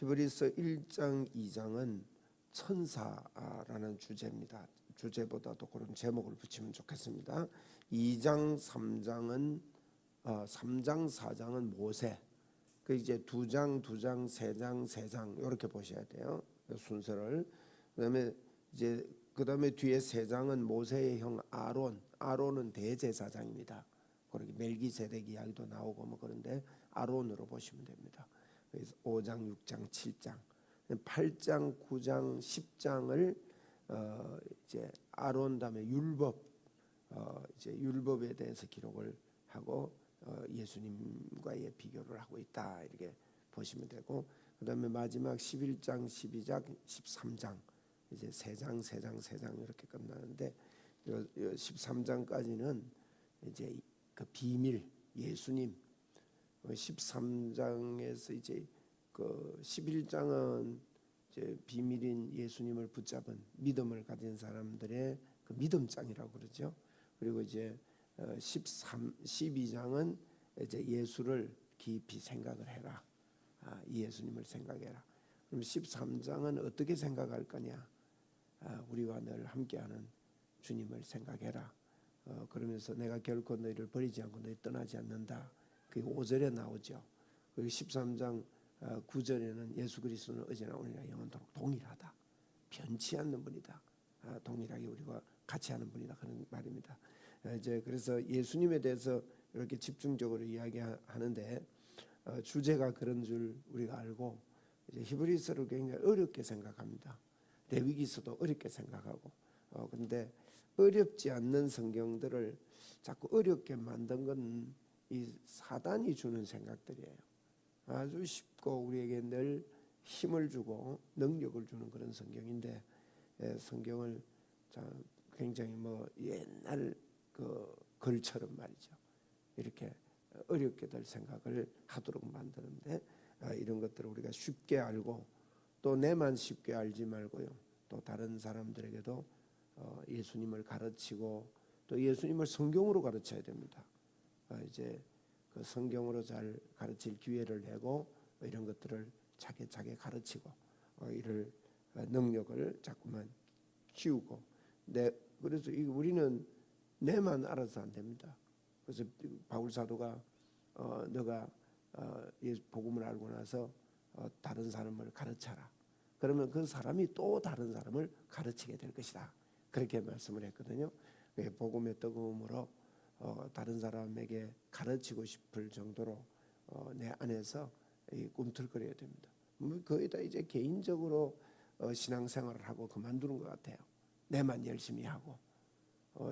히브리서 1장 2장은 천사라는 주제입니다. 주제보다도 그런 제목을 붙이면 좋겠습니다. 2장 3장은 3장 4장은 모세. 그 이제 2장 3장 3장 이렇게 보셔야 돼요. 순서를. 그다음에 뒤에 3장은 모세의 형 아론. 아론은 대제사장입니다. 그렇게 멜기세덱 이야기도 나오고 뭐 그런데 아론으로 보시면 됩니다. 그래서 5장, 6장, 7장, 8장, 9장, 10장을 이제 아론 다음에 율법, 이제 율법에 대해서 기록을 하고 예수님과의 비교를 하고 있다 이렇게 보시면 되고, 그다음에 마지막 11장, 12장, 13장 이제 3장 이렇게 끝나는데 13장까지는 이제 그 비밀 예수님, 13장에서 이제 그 11장은 이제 비밀인 예수님을 붙잡은 믿음을 가진 사람들의 그 믿음장이라고 그러죠. 그리고 이제 12장은 이제 예수를 깊이 생각을 해라. 이 예수님을 생각해라. 그럼 13장은 어떻게 생각할 거냐? 우리와 늘 함께하는 주님을 생각해라. 그러면서 내가 결코 너희를 버리지 않고 너희 떠나지 않는다. 그게 5절에 나오죠. 그리고 13장 9절에는 예수 그리스도는 어제나 오늘이나 영원토록 동일하다. 변치 않는 분이다. 동일하게 우리가 같이 하는 분이다. 그런 말입니다. 이제 그래서 예수님에 대해서 이렇게 집중적으로 이야기하는데 주제가 그런 줄 우리가 알고 이제 히브리서를 굉장히 어렵게 생각합니다. 레위기서도 어렵게 생각하고 근데 어렵지 않는 성경들을 자꾸 어렵게 만든 건 이 사단이 주는 생각들이에요. 아주 쉽고 우리에게 늘 힘을 주고 능력을 주는 그런 성경인데 성경을 굉장히 뭐 옛날 그 글처럼 말이죠. 이렇게 어렵게들 생각을 하도록 만드는데 이런 것들을 우리가 쉽게 알고 또 내만 쉽게 알지 말고요. 또 다른 사람들에게도 예수님을 가르치고 또 예수님을 성경으로 가르쳐야 됩니다. 이제 그 성경으로 잘 가르칠 기회를 내고 이런 것들을 차게 가르치고 이를 능력을 자꾸만 키우고 그래서 우리는 내만 알아서 안 됩니다. 그래서 바울 사도가 너가 복음을 알고 나서 다른 사람을 가르쳐라. 그러면 그 사람이 또 다른 사람을 가르치게 될 것이다. 그렇게 말씀을 했거든요. 복음의 뜨거움으로 다른 사람에게 가르치고 싶을 정도로 내 안에서 꿈틀거려야 됩니다. 거의 다 이제 개인적으로 신앙생활을 하고 그만두는 것 같아요. 내만 열심히 하고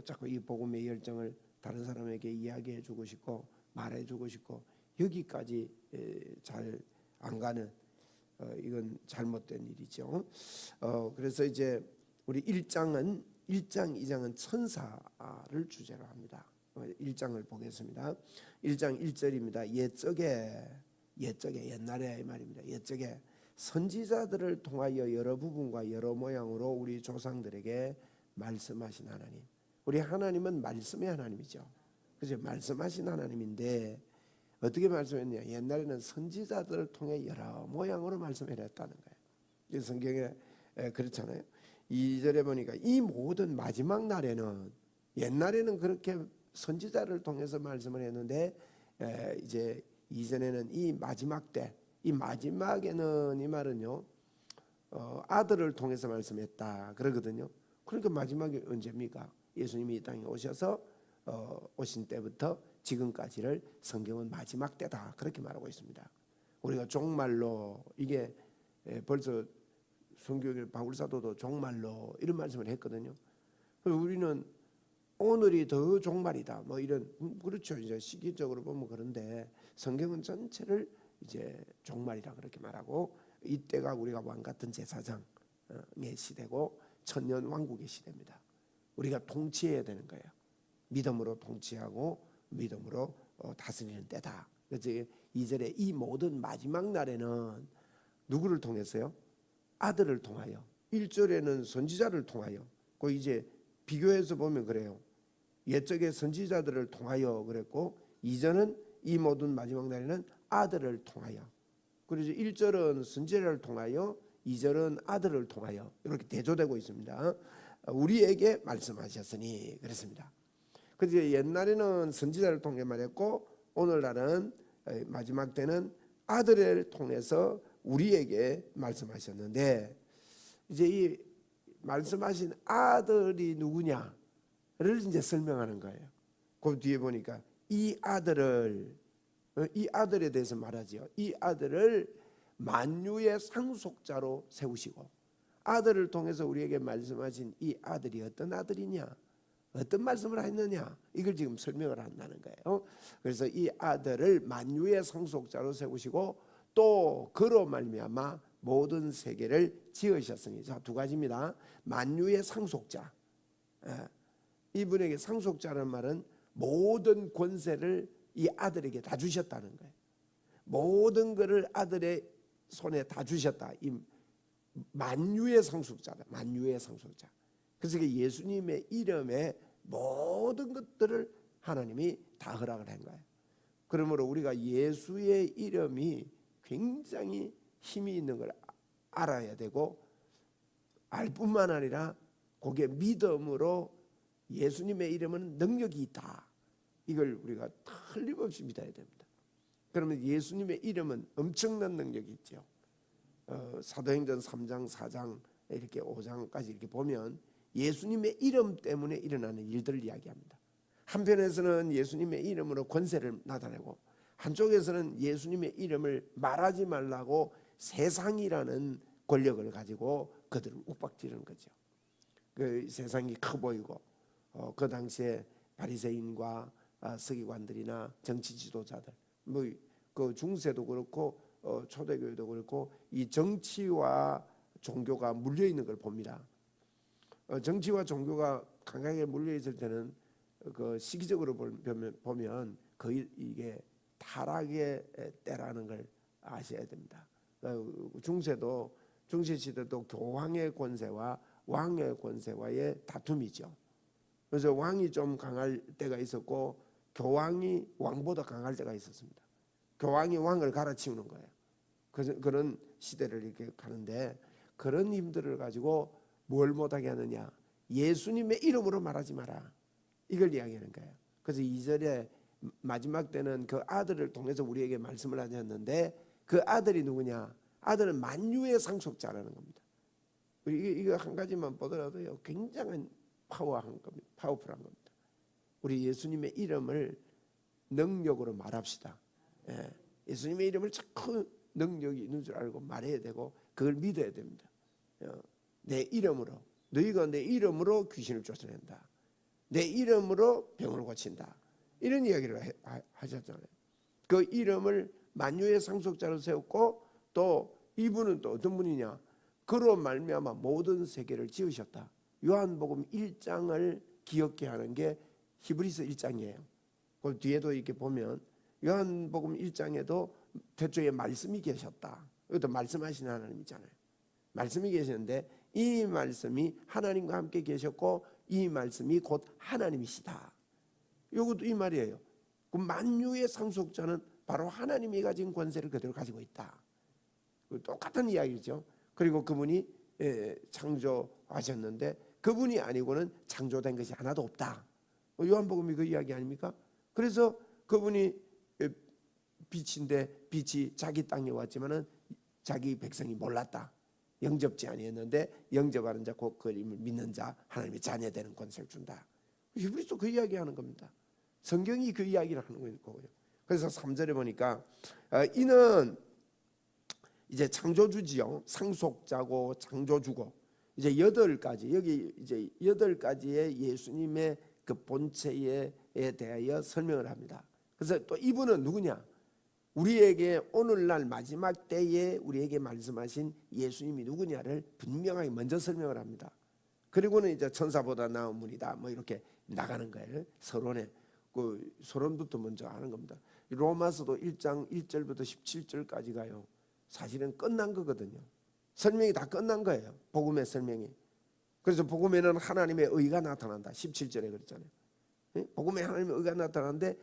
자꾸 이 복음의 열정을 다른 사람에게 이야기해주고 싶고 말해주고 싶고 여기까지 잘 안 가는 이건 잘못된 일이죠. 그래서 이제 우리 1장 2장은 천사를 주제로 합니다. 1장을 보겠습니다. 1장 1절입니다. 옛적에 옛날에 말입니다. 옛적에 선지자들을 통하여 여러 부분과 여러 모양으로 우리 조상들에게 말씀하신 하나님. 우리 하나님은 말씀의 하나님이죠. 그죠? 말씀하신 하나님인데 어떻게 말씀했냐? 옛날에는 선지자들을 통해 여러 모양으로 말씀을 했다는 거예요. 성경에 그렇잖아요. 2절에 보니까 이 모든 마지막 날에는 옛날에는 그렇게 선지자를 통해서 말씀을 했는데 이제 이전에는 이 마지막 때, 이 마지막에는 이 말은요 아들을 통해서 말씀했다 그러거든요. 그러니까 마지막이 언제입니까? 예수님이 이 땅에 오셔서 오신 때부터 지금까지를 성경은 마지막 때다 그렇게 말하고 있습니다. 우리가 종말로 이게 벌써 성경의 바울 사도도 종말로 이런 말씀을 했거든요. 우리는 오늘이 더 종말이다 뭐 이런 그렇죠. 이제 시기적으로 보면 그런데 성경은 전체를 이제 종말이라 그렇게 말하고 이때가 우리가 왕 같은 제사장의 시대고 천년 왕국의 시대입니다. 우리가 통치해야 되는 거예요. 믿음으로 통치하고 믿음으로 다스리는 때다. 그래서 2절에 이 모든 마지막 날에는 누구를 통해서요? 아들을 통하여. 1절에는 선지자를 통하여. 그 이제 비교해서 보면 그래요. 옛적에 선지자들을 통하여 그랬고 2절은 이 모든 마지막 날에는 아들을 통하여. 그래서 1절은 선지자를 통하여 2절은 아들을 통하여 이렇게 대조되고 있습니다. 우리에게 말씀하셨으니 그랬습니다. 그래서 옛날에는 선지자를 통해 말했고 오늘날은 마지막 때는 아들을 통해서 우리에게 말씀하셨는데 이제 이 말씀하신 아들이 누구냐를 이제 설명하는 거예요. 그 뒤에 보니까 이 아들에 대해서 말하지요. 이 아들을 만유의 상속자로 세우시고 아들을 통해서 우리에게 말씀하신 이 아들이 어떤 아들이냐, 어떤 말씀을 했느냐 이걸 지금 설명을 한다는 거예요. 그래서 이 아들을 만유의 상속자로 세우시고 또 그로 말미암아 모든 세계를 지으셨으니 자, 두 가지입니다. 만유의 상속자, 이분에게 상속자라는 말은 모든 권세를 이 아들에게 다 주셨다는 거예요. 모든 것을 아들의 손에 다 주셨다. 이 만유의 상속자다. 만유의 상속자. 그래서 예수님의 이름에 모든 것들을 하나님이 다 허락을 한 거예요. 그러므로 우리가 예수의 이름이 굉장히 힘이 있는 걸 알아야 되고 알 뿐만 아니라 거기에 믿음으로 예수님의 이름은 능력이 있다. 이걸 우리가 틀림없이 믿어야 됩니다. 그러면 예수님의 이름은 엄청난 능력이 있죠. 사도행전 3장 4장 이렇게 5장까지 이렇게 보면 예수님의 이름 때문에 일어나는 일들을 이야기합니다. 한편에서는 예수님의 이름으로 권세를 나타내고 한쪽에서는 예수님의 이름을 말하지 말라고 세상이라는 권력을 가지고 그들을 욱박지르는 거죠. 그 세상이 커 보이고 그 당시에 바리새인과 서기관들이나 정치 지도자들, 뭐 그 중세도 그렇고 초대교회도 그렇고 이 정치와 종교가 물려 있는 걸 봅니다. 정치와 종교가 강하게 물려 있을 때는 그 시기적으로 보면 거의 이게 타락의 때라는 걸 아셔야 됩니다. 중세도 중세 시대도 교황의 권세와 왕의 권세와의 다툼이죠. 그래서 왕이 좀 강할 때가 있었고 교황이 왕보다 강할 때가 있었습니다. 교황이 왕을 갈아치우는 거예요. 그런 시대를 이렇게 가는데 그런 힘들을 가지고 뭘 못하게 하느냐, 예수님의 이름으로 말하지 마라, 이걸 이야기하는 거예요. 그래서 2절에 마지막 때는 그 아들을 통해서 우리에게 말씀을 하셨는데 그 아들이 누구냐, 아들은 만유의 상속자라는 겁니다. 이거 한 가지만 보더라도요 굉장한 파워한 겁니다. 파워풀한 겁니다. 우리 예수님의 이름을 능력으로 말합시다. 예수님의 이름을 자꾸 능력이 있는 줄 알고 말해야 되고 그걸 믿어야 됩니다. 내 이름으로, 너희가 내 이름으로 귀신을 쫓아낸다, 내 이름으로 병을 고친다, 이런 이야기를 하셨잖아요. 그 이름을 만유의 상속자로 세웠고 또 이분은 또 어떤 분이냐, 그로 말미암아 모든 세계를 지으셨다. 요한복음 1장을 기억케 하는 게 히브리서 1장이에요. 그 뒤에도 이렇게 보면 요한복음 1장에도 태초에 말씀이 계셨다. 이것도 말씀하시는 하나님이잖아요. 말씀이 계시는데 이 말씀이 하나님과 함께 계셨고 이 말씀이 곧 하나님이시다. 이것도 이 말이에요. 그 만유의 상속자는 바로 하나님이 가진 권세를 그대로 가지고 있다. 똑같은 이야기죠. 그리고 그분이 창조하셨는데 그분이 아니고는 창조된 것이 하나도 없다. 요한복음이 그 이야기 아닙니까? 그래서 그분이 빛인데 빛이 자기 땅에 왔지만은 자기 백성이 몰랐다. 영접지 아니었는데 영접하는 자 곧 그림을 믿는 자 하나님의 자녀되는 권세를 준다. 히브리서 그 이야기하는 겁니다. 성경이 그 이야기를 하는 거고요. 그래서 3절에 보니까 이는 이제 창조주지요. 상속자고 창조주고 이제 8가지, 여기 이제 8가지의 예수님의 그 본체에 대하여 설명을 합니다. 그래서 또 이분은 누구냐? 우리에게 오늘날 마지막 때에 우리에게 말씀하신 예수님이 누구냐를 분명하게 먼저 설명을 합니다. 그리고는 이제 천사보다 나은 분이다 뭐 이렇게 나가는 거예요. 서론에 그 서론부터 먼저 하는 겁니다. 로마서도 1장 1절부터 17절까지 가요. 사실은 끝난 거거든요. 설명이 다 끝난 거예요. 복음의 설명이. 그래서 복음에는 하나님의 의가 나타난다. 17절에 그랬잖아요. 복음에 하나님의 의가 나타나는데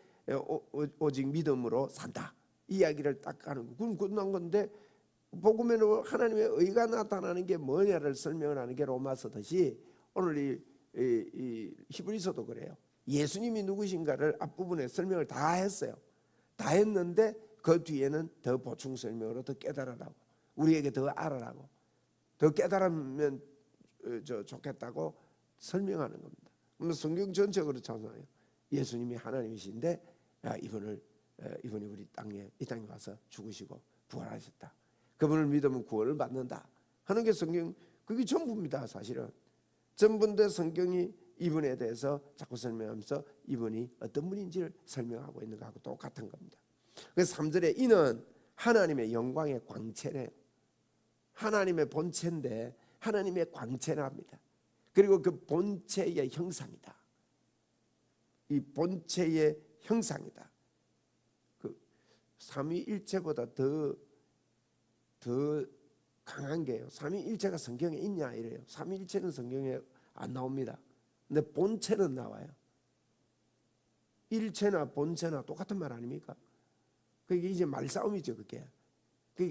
오직 믿음으로 산다. 이야기를 딱 하는 거. 그럼 끝난 건데 복음에는 하나님의 의가 나타나는 게 뭐냐를 설명을 하는 게 로마서듯이 오늘 이 히브리서도 그래요. 예수님이 누구신가를 앞부분에 설명을 다 했어요. 다 했는데 그 뒤에는 더 보충 설명으로 더 깨달으라고, 우리에게 더 알아라고, 더 깨달으면 좋겠다고 설명하는 겁니다. 성경 전체가 그렇잖아요. 예수님이 하나님이신데 이분이 우리 이 땅에 와서 죽으시고 부활하셨다. 그분을 믿으면 구원을 받는다 하는 게 성경, 그게 전부입니다. 사실은 전부인데 성경이 이분에 대해서 자꾸 설명하면서 이분이 어떤 분인지를 설명하고 있는 것하고 똑같은 겁니다. 그래서 3절에 이는 하나님의 영광의 광채래요. 하나님의 본체인데 하나님의 광채랍니다. 그리고 그 본체의 형상이다. 이 본체의 형상이다. 그 삼위일체보다 더 강한 게요. 삼위일체가 성경에 있냐 이래요. 삼위일체는 성경에 안 나옵니다. 근데 본체는 나와요. 일체나 본체나 똑같은 말 아닙니까? 그게 이제 말싸움이죠. 그게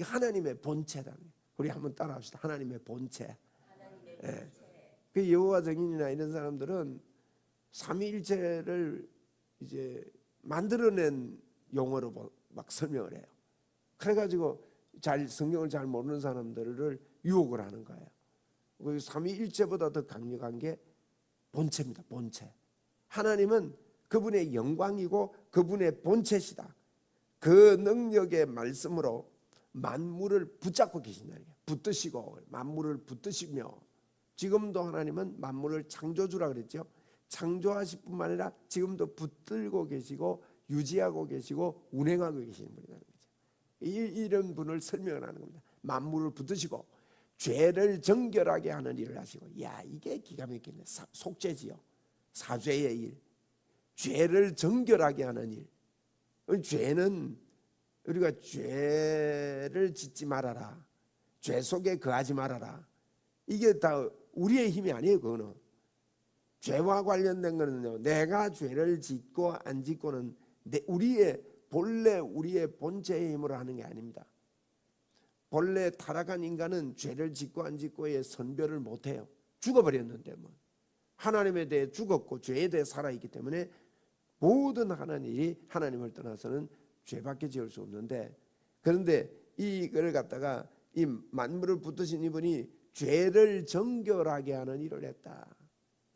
하나님의 본체다. 우리 한번 따라합시다. 하나님의 본체. 예. 그 여호와 증인이나 이런 사람들은 삼위일체를 이제 만들어낸 용어로 막 설명을 해요. 그래가지고 성경을 잘 모르는 사람들을 유혹을 하는 거예요. 삼위일체보다 더 강력한 게 본체입니다. 본체. 하나님은 그분의 영광이고 그분의 본체시다. 그 능력의 말씀으로 만물을 붙잡고 계신다는 거예요. 붙드시고 만물을 붙드시며, 지금도 하나님은 만물을 창조주라 그랬죠. 창조하실 뿐만 아니라 지금도 붙들고 계시고 유지하고 계시고 운행하고 계시는 분이라는 거죠. 이런 분을 설명을 하는 겁니다. 만물을 붙드시고 죄를 정결하게 하는 일을 하시고. 야, 이게 기가 막히네. 속죄지요. 사죄의 일. 죄를 정결하게 하는 일. 죄는 우리가 죄를 짓지 말아라, 죄 속에 거하지 말아라, 이게 다 우리의 힘이 아니에요. 그거는 죄와 관련된 거는요, 내가 죄를 짓고 안 짓고는 우리의 본체의 힘으로 하는 게 아닙니다. 본래 타락한 인간은 죄를 짓고 안 짓고의 선별을 못해요. 죽어버렸는데 뭐 하나님에 대해 죽었고 죄에 대해 살아있기 때문에 모든 하는 일이 하나님을 떠나서는 죄밖에 지을 수 없는데, 그런데 이걸 갖다가 이 만물을 붙드신 이분이 죄를 정결하게 하는 일을 했다.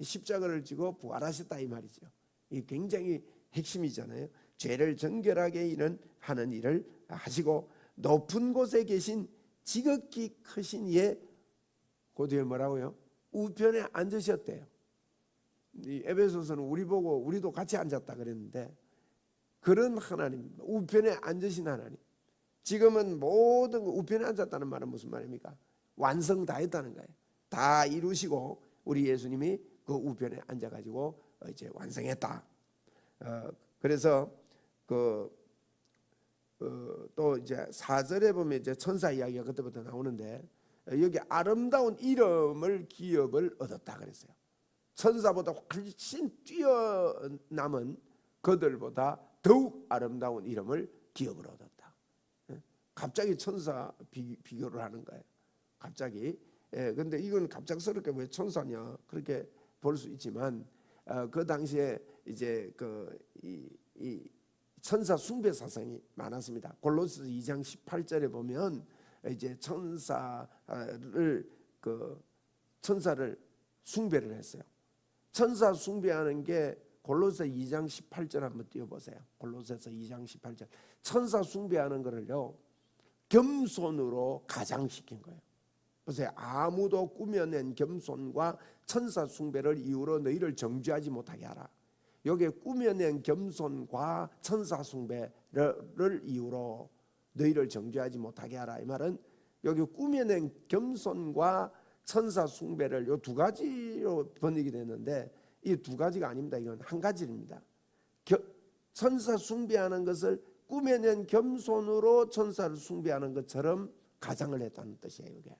십자가를 지고 부활하셨다 이 말이죠. 이 굉장히 핵심이잖아요. 죄를 정결하게 하는 일을 하시고 높은 곳에 계신 지극히 크신 이의 그 뒤에 뭐라고요? 우편에 앉으셨대요. 이 에베소서는 우리 보고 우리도 같이 앉았다 그랬는데, 그런 하나님, 우편에 앉으신 하나님. 지금은 모든 우편에 앉았다는 말은 무슨 말입니까? 완성 다 했다는 거예요. 다 이루시고 우리 예수님이 그 우편에 앉아가지고 이제 완성했다. 그래서 또 이제 4절에 보면 이제 천사 이야기가 그때부터 나오는데, 여기 아름다운 이름을 기업을 얻었다 그랬어요. 천사보다 훨씬 뛰어남은 그들보다 더욱 아름다운 이름을 기업을 얻었다. 갑자기 천사 비교를 하는 거예요. 갑자기. 근데 이건 갑작스럽게 왜 천사냐 그렇게 볼 수 있지만, 그 당시에 이제 이 천사 숭배 사상이 많았습니다. 골로새 2장 18절에 보면 이제 천사를 숭배를 했어요. 천사 숭배하는 게 골로새 2장 18절 한번 띄워보세요. 골로새서 2장 18절. 천사 숭배하는 거를요, 겸손으로 가장시킨 거예요. 보세요. 아무도 꾸며낸 겸손과 천사 숭배를 이유로 너희를 정죄하지 못하게 하라. 여기에 꾸며낸 겸손과 천사 숭배를 이유로 너희를 정죄하지 못하게 하라. 이 말은 여기 꾸며낸 겸손과 천사 숭배를 이 두 가지로 번역이 됐는데, 이 두 가지가 아닙니다. 이건 한 가지입니다. 천사 숭배하는 것을 꾸며낸 겸손으로 천사를 숭배하는 것처럼 가장을 했다는 뜻이에요. 이게.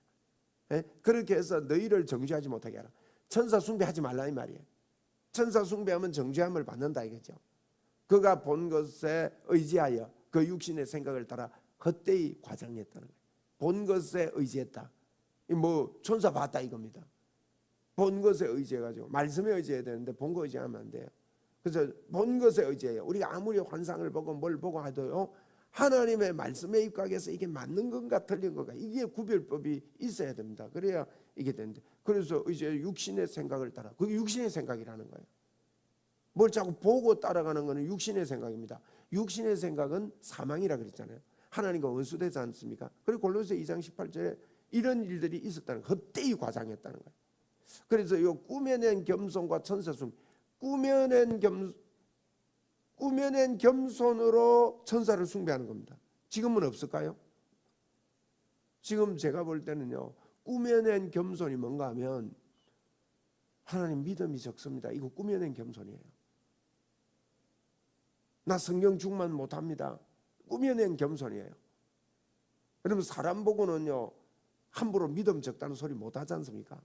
그렇게 해서 너희를 정죄하지 못하게 하라. 천사 숭배하지 말라 이 말이에요. 천사 숭배하면 정죄함을 받는다 이거죠. 그가 본 것에 의지하여 그 육신의 생각을 따라 헛되이 과장했다는 거예요. 본 것에 의지했다. 뭐 천사 봤다 이겁니다. 본 것에 의지해가지고 말씀에 의지해야 되는데 본 거 의지하면 안 돼요. 그래서 본 것에 의지해요. 우리가 아무리 환상을 보고 뭘 보고 하도요, 하나님의 말씀에 입각해서 이게 맞는 건가 틀린 건가, 이게 구별법이 있어야 됩니다. 그래야 이게 되는데, 그래서 이제 육신의 생각을 따라, 그게 육신의 생각이라는 거예요. 뭘 자꾸 보고 따라가는 것은 육신의 생각입니다. 육신의 생각은 사망이라 그랬잖아요. 하나님과 원수되지 않습니까? 그리고 골로새 2장 18절에 이런 일들이 있었다는 거예요. 헛되이 과장했다는 거예요. 그래서 이 꾸며낸 겸손과 천사숭, 꾸며낸 겸손으로 천사를 숭배하는 겁니다. 지금은 없을까요? 지금 제가 볼 때는요, 꾸며낸 겸손이 뭔가 하면 하나님 믿음이 적습니다. 이거 꾸며낸 겸손이에요. 나 성경 중만 못합니다. 꾸며낸 겸손이에요. 그러면 사람 보고는요, 함부로 믿음 적다는 소리 못하지 않습니까?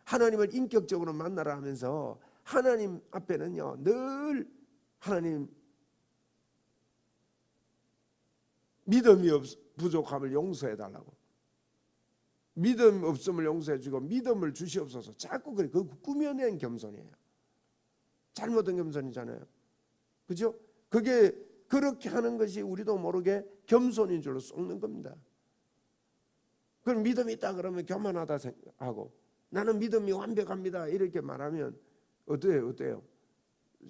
하나님을 인격적으로 만나라 하면서 하나님 앞에는요, 늘 하나님 믿음이 부족함을 용서해 달라고, 믿음 없음을 용서해 주고 믿음을 주시옵소서, 자꾸 그래. 그 꾸며낸 겸손이에요. 잘못된 겸손이잖아요. 그죠? 그게 그렇게 하는 것이 우리도 모르게 겸손인 줄로 속는 겁니다. 그럼 믿음이 있다 그러면 교만하다 생각하고, 나는 믿음이 완벽합니다 이렇게 말하면 어때요?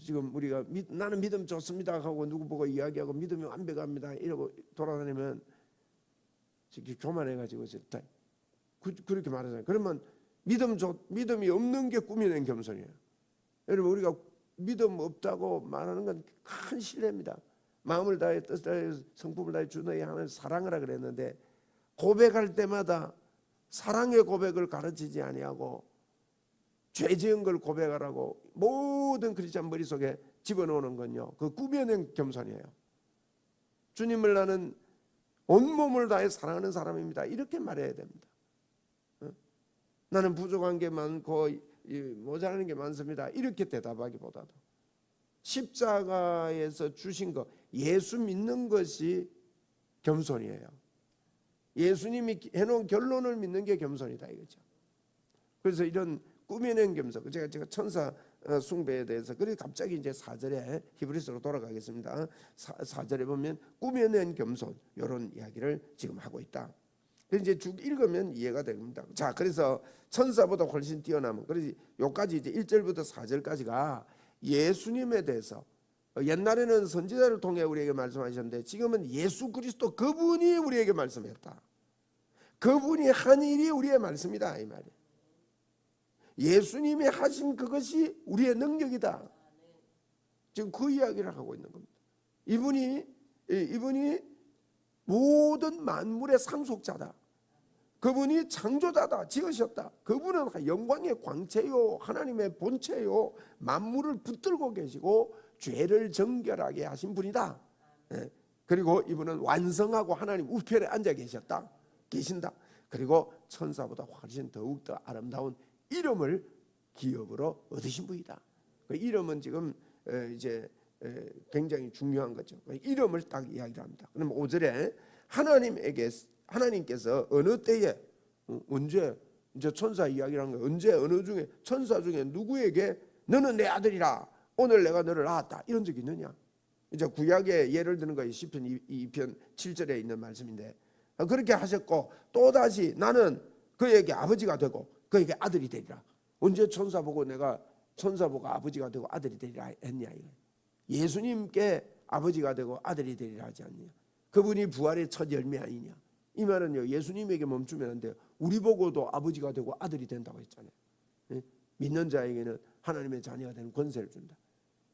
지금 우리가 나는 믿음 좋습니다 하고 누구 보고 이야기하고 믿음이 완벽합니다 이러고 돌아다니면 교만해가지고 그렇게 말하잖아요. 그러면 믿음이 없는 게 꾸며낸 겸손이에요. 여러분, 우리가 믿음 없다고 말하는 건 큰 신뢰입니다. 마음을 다해 뜻을 다해 성품을 다해 주 너희 하나님 사랑하라 그랬는데, 고백할 때마다 사랑의 고백을 가르치지 아니하고 죄 지은 걸 고백하라고 모든 크리스찬 머릿속에 집어넣는 건요, 그 꾸며낸 겸손이에요. 주님을 나는 온몸을 다해 사랑하는 사람입니다 이렇게 말해야 됩니다. 나는 부족한 게 많고 모자라는 게 많습니다 이렇게 대답하기보다도 십자가에서 주신 것, 예수 믿는 것이 겸손이에요. 예수님이 해놓은 결론을 믿는 게 겸손이다 이거죠. 그래서 이런 꾸며낸 겸손, 제가 천사 숭배에 대해서, 그래서 갑자기 이제 4절에 히브리서로 돌아가겠습니다. 4절에 보면 꾸며낸 겸손, 이런 이야기를 지금 하고 있다. 이제 쭉 읽으면 이해가 됩니다. 자, 그래서 천사보다 훨씬 뛰어남은, 그래서 여기까지 이제 1절부터 4절까지가 예수님에 대해서, 옛날에는 선지자를 통해 우리에게 말씀하셨는데 지금은 예수 그리스도 그분이 우리에게 말씀했다. 그분이 한 일이 우리의 말씀이다 이 말이에요. 예수님이 하신 그것이 우리의 능력이다. 지금 그 이야기를 하고 있는 겁니다. 이분이 모든 만물의 상속자다. 그분이 창조자다, 지으셨다. 그분은 영광의 광채요, 하나님의 본체요, 만물을 붙들고 계시고 죄를 정결하게 하신 분이다. 그리고 이분은 완성하고 하나님 우편에 앉아 계신다. 그리고 천사보다 훨씬 더욱더 아름다운 이름을 기업으로 얻으신 분이다. 그 이름은 지금 이제 굉장히 중요한 거죠. 이름을 딱 이야기를 합니다. 그럼 5절에 하나님께서 어느 때에, 언제, 이제 천사 이야기를 한 거예요. 언제, 어느 중에, 천사 중에 누구에게 너는 내 아들이라, 오늘 내가 너를 낳았다, 이런 적이 있느냐? 이제 구약에 예를 드는 거예요. 시편 2편 7절에 있는 말씀인데, 그렇게 하셨고 또다시 나는 그에게 아버지가 되고 그에게 아들이 되리라. 언제 천사 보고 아버지가 되고 아들이 되리라 했냐? 예수님께 아버지가 되고 아들이 되리라 하지 않냐? 그분이 부활의 첫 열매 아니냐? 이 말은요, 예수님에게 멈추면 안 돼요. 우리 보고도 아버지가 되고 아들이 된다고 했잖아요. 믿는 자에게는 하나님의 자녀가 되는 권세를 준다.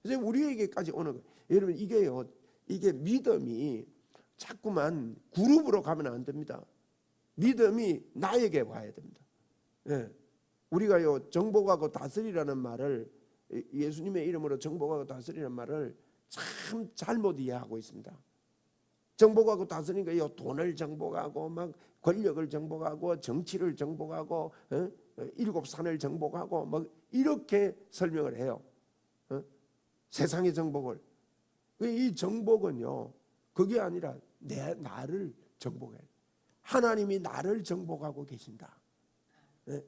그래서 우리에게까지 오는 거예요. 여러분, 이게 믿음이 자꾸만 그룹으로 가면 안 됩니다. 믿음이 나에게 와야 됩니다. 우리가요, 정복하고 다스리라는 말을, 예수님의 이름으로 정복하고 다스리라는 말을 참 잘못 이해하고 있습니다. 정복하고 다스리니까 돈을 정복하고 막 권력을 정복하고 정치를 정복하고 일곱 산을 정복하고 막 이렇게 설명을 해요. 세상의 정복을. 이 정복은요, 그게 아니라 나를 정복해. 하나님이 나를 정복하고 계신다. 네?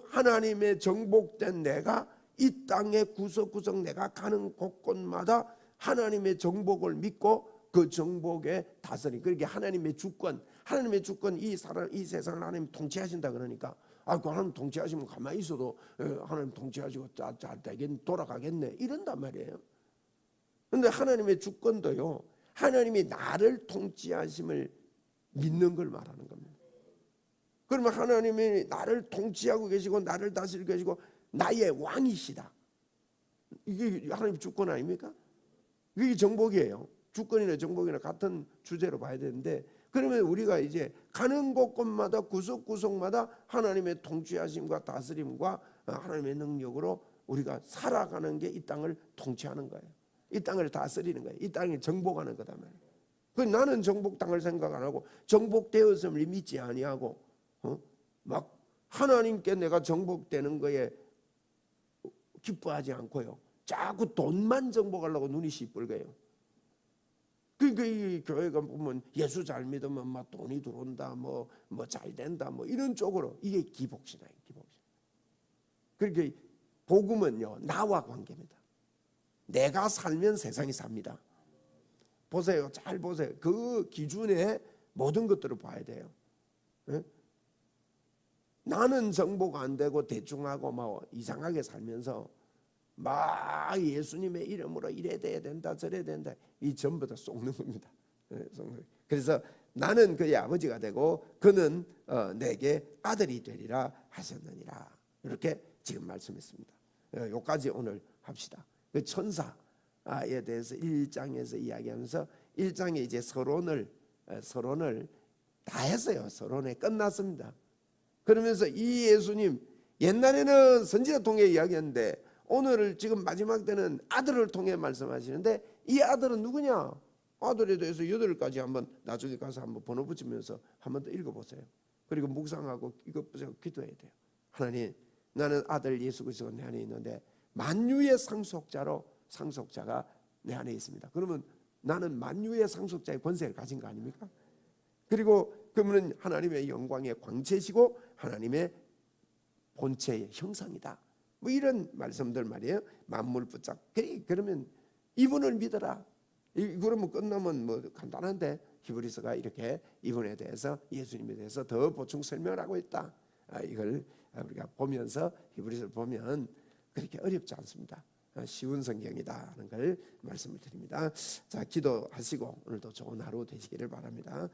하나님의 정복된 내가 이 땅의 구석구석 내가 가는 곳곳마다 하나님의 정복을 믿고 그 정복에 다스리. 그렇게 하나님의 주권 이 세상을 하나님 통치하신다 그러니까 그 하나님 통치하시면 가만히 있어도 하나님 통치하시고 잘 되겠네, 돌아가겠네 이런단 말이에요. 그런데 하나님의 주권도요, 하나님이 나를 통치하심을 믿는 걸 말하는 겁니다. 그러면 하나님이 나를 통치하고 계시고 나를 다스리고 계시고 나의 왕이시다. 이게 하나님 주권 아닙니까? 이게 정복이에요. 주권이나 정복이나 같은 주제로 봐야 되는데, 그러면 우리가 이제 가는 곳곳마다 구석구석마다 하나님의 통치하심과 다스림과 하나님의 능력으로 우리가 살아가는 게 이 땅을 통치하는 거예요. 이 땅을 다스리는 거예요. 이 땅을 정복하는 거다 말이에요. 나는 정복 당할 생각 안 하고 정복되었음을 믿지 아니하고 막 하나님께 내가 정복되는 거에 기뻐하지 않고요, 자꾸 돈만 정복하려고 눈이 시뻘개요. 그러니까 이 교회가 보면 예수 잘 믿으면 막 돈이 들어온다, 뭐 잘 된다, 뭐 이런 쪽으로, 이게 기복신앙이에요. 기복신. 그러니까 복음은요, 나와 관계입니다. 내가 살면 세상이 삽니다. 보세요, 잘 보세요. 그 기준에 모든 것들을 봐야 돼요. 네? 나는 정복 안 되고 대충하고 막 이상하게 살면서 막 예수님의 이름으로 이래 돼야 된다 저래 된다, 이 전부 다 속는 겁니다. 그래서 나는 그의 아버지가 되고 그는 내게 아들이 되리라 하셨느니라, 이렇게 지금 말씀했습니다. 여기까지 오늘 합시다. 그 천사에 대해서 1장에서 이야기하면서 1장에 이제 서론을 다 했어요. 서론에 끝났습니다. 그러면서 이 예수님, 옛날에는 선지자 통해 이야기했는데 오늘 지금 마지막 때는 아들을 통해 말씀하시는데, 이 아들은 누구냐? 아들에 대해서 8가지 한번 나중에 가서 한번 번호 붙이면서 한번 더 읽어보세요. 그리고 묵상하고 이것 보세요. 기도해야 돼요. 하나님, 나는 아들 예수 그리스도가 내 안에 있는데 만유의 상속자가 내 안에 있습니다. 그러면 나는 만유의 상속자의 권세를 가진 거 아닙니까? 그리고 그러면 하나님의 영광의 광채시고 하나님의 본체의 형상이다. 뭐 이런 말씀들 말이에요. 만물 붙잡. 그러면 이분을 믿어라. 그러면 끝나면 뭐 간단한데, 히브리서가 이렇게 이분에 대해서, 예수님에 대해서 더 보충 설명을 하고 있다. 이걸 우리가 보면서 히브리서를 보면 그렇게 어렵지 않습니다. 쉬운 성경이다 하는 걸 말씀을 드립니다. 자, 기도하시고 오늘도 좋은 하루 되시기를 바랍니다.